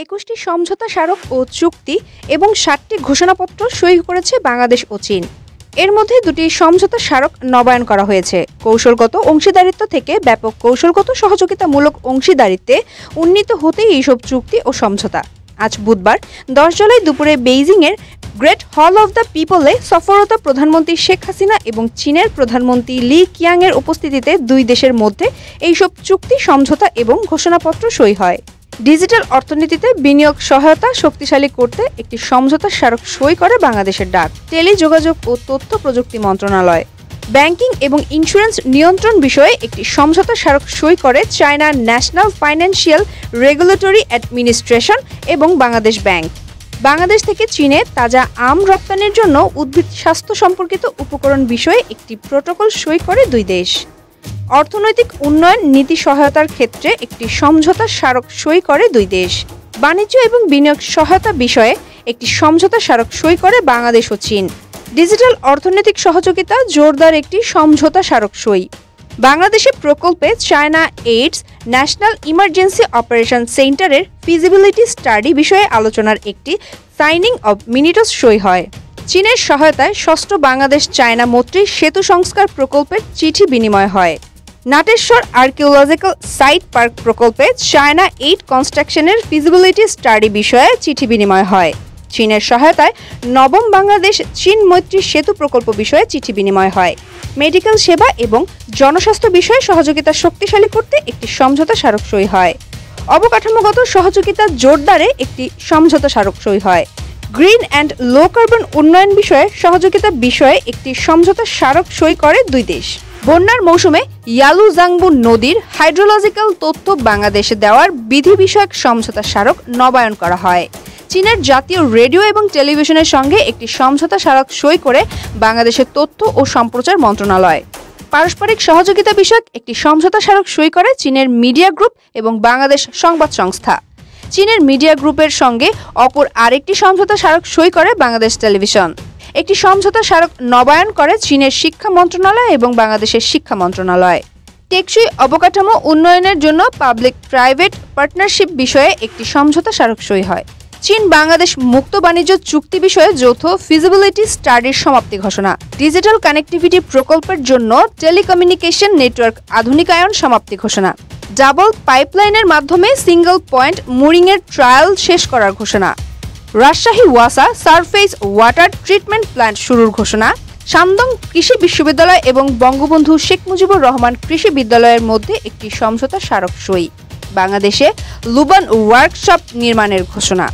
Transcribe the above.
২১টি সমঝোতা স্মারক ও চুক্তি এবং ৭টি ঘোষণাপত্র সই করেছে বাংলাদেশ ও চীন। এর মধ্যে ২টি সমঝোতা স্মারক নবায়ন করা হয়েছে। কৌশলগত অংশীদারিত্ব থেকে ব্যাপক কৌশলগত সহযোগিতামূলক অংশীদারিত্বে উন্নীত হতে এইসব চুক্তি ও সমঝোতা। আজ বুধবার ১০ জুলাই দুপুরে বেইজিংয়ের গ্রেট হল অব দ্য পিপলে সফররত প্রধানমন্ত্রী শেখ হাসিনা এবং চীনের প্রধানমন্ত্রী লি কিয়াংয়ের উপস্থিতিতে দুই দেশের মধ্যে এইসব চুক্তি, সমঝোতা এবং ঘোষণাপত্র সই হয়। ডিজিটাল অর্থনীতিতে বিনিয়োগ সহায়তা শক্তিশালী করতে একটি সমঝোতা স্মারক সই করে বাংলাদেশের ডাক, টেলিযোগাযোগ ও তথ্য প্রযুক্তি মন্ত্রণালয়। ব্যাংকিং এবং ইন্স্যুরেন্স নিয়ন্ত্রণ বিষয়ে একটি সমঝোতা স্মারক সই করে চায়নার ন্যাশনাল ফাইন্যান্সিয়াল রেগুলেটরি অ্যাডমিনিস্ট্রেশন এবং বাংলাদেশ ব্যাংক। বাংলাদেশ থেকে চীনে তাজা আম রপ্তানির জন্য উদ্ভিদ স্বাস্থ্য সম্পর্কিত উপকরণ বিষয়ে একটি প্রটোকল সই করে দুই দেশ। অর্থনৈতিক উন্নয়ন নীতি সহায়তার ক্ষেত্রে একটি সমঝোতা স্মারক সই করে দুই দেশ। বাণিজ্য এবং বিনিয়োগ সহায়তা বিষয়ে একটি সমঝোতা স্মারক সই করে বাংলাদেশ ও চীন। ডিজিটাল অর্থনৈতিক সহযোগিতা জোরদার একটি সমঝোতা স্মারক সই। বাংলাদেশের প্রকল্পে China AIDS national emergency operation সেন্টারের ফিজিবিলিটি স্টাডি বিষয়ে আলোচনার একটি সাইনিং অব মিনিটস সই হয়। চীনের সহায়তায় ষষ্ঠ বাংলাদেশ চায়না মৈত্রী সেতু সংস্কার প্রকল্পের চিঠি বিনিময় হয়। নাটেশ্বর আর্কিওলজিক্যাল সাইট পার্ক প্রকল্পে চায়না এইড কনস্ট্রাকশনের ফিজিবিলিটি স্টাডি বিষয়ে চিঠি বিনিময় হয়। চীনের সহায়তায় নবম বাংলাদেশ চীন মৈত্রী সেতু প্রকল্প বিষয়ে চিঠি বিনিময় হয়। মেডিকেল সেবা এবং জনস্বাস্থ্য বিষয়ে সহযোগিতা শক্তিশালী করতে একটি সমঝোতা স্মারক সই হয়। অবকাঠামোগত সহযোগিতা জোরদারে একটি সমঝোতা স্মারক সই হয়। গ্রিন অ্যান্ড লো কার্বন উন্নয়ন বিষয়ে সহযোগিতা বিষয়ে একটি সমঝোতা স্মারক সই করে দুই দেশ। বন্যার মৌসুমে ইয়ালুজাংবু নদীর হাইড্রোলজিক্যাল তথ্য বাংলাদেশে দেওয়ার বিধি বিষয়ক সমঝোতা স্মারক নবায়ন করা হয়। চীনের জাতীয় রেডিও এবং টেলিভিশনের সঙ্গে একটি সমঝোতা স্মারক সই করে বাংলাদেশের তথ্য ও সম্প্রচার মন্ত্রণালয়। পারস্পরিক সহযোগিতা বিষয়ক একটি সমঝোতা স্মারক সই করে চীনের মিডিয়া গ্রুপ এবং বাংলাদেশ সংবাদ সংস্থা। চীনের মিডিয়া গ্রুপের সঙ্গে অপর আরেকটি সমঝোতা স্মারক সই করে বাংলাদেশ টেলিভিশন। একটি সমঝোতা স্মারক নবায়ন করে চীনের শিক্ষা মন্ত্রণালয় এবং বাংলাদেশের শিক্ষা মন্ত্রণালয়। টেকসই অবকাঠামো উন্নয়নের জন্য পাবলিক প্রাইভেট পার্টনারশিপ বিষয়ে একটি সমঝোতা স্মারক সই হয়। চীন বাংলাদেশ মুক্ত বাণিজ্য চুক্তি বিষয়ে যৌথ ফিজিবিলিটি স্টাডির সমাপ্তি ঘোষণা। ডিজিটাল কানেক্টিভিটি প্রকল্পের জন্য টেলিকমিউনিকেশন নেটওয়ার্ক আধুনিকায়ন সমাপ্তি ঘোষণা। ডাবল পাইপলাইনের মাধ্যমে সিঙ্গল পয়েন্ট মুরিংয়ের ট্রায়াল শেষ করার ঘোষণা। রাজশাহী ওয়াসা সারফেস ওয়াটার ট্রিটমেন্ট প্ল্যান্ট শুরুর ঘোষণা। সান্দং কৃষি বিশ্ববিদ্যালয় এবং বঙ্গবন্ধু শেখ মুজিবুর রহমান কৃষি বিদ্যালয়ের মধ্যে একটি সমঝোতা স্মারক সই। বাংলাদেশে লুবান ওয়ার্কশপ নির্মাণের ঘোষণা।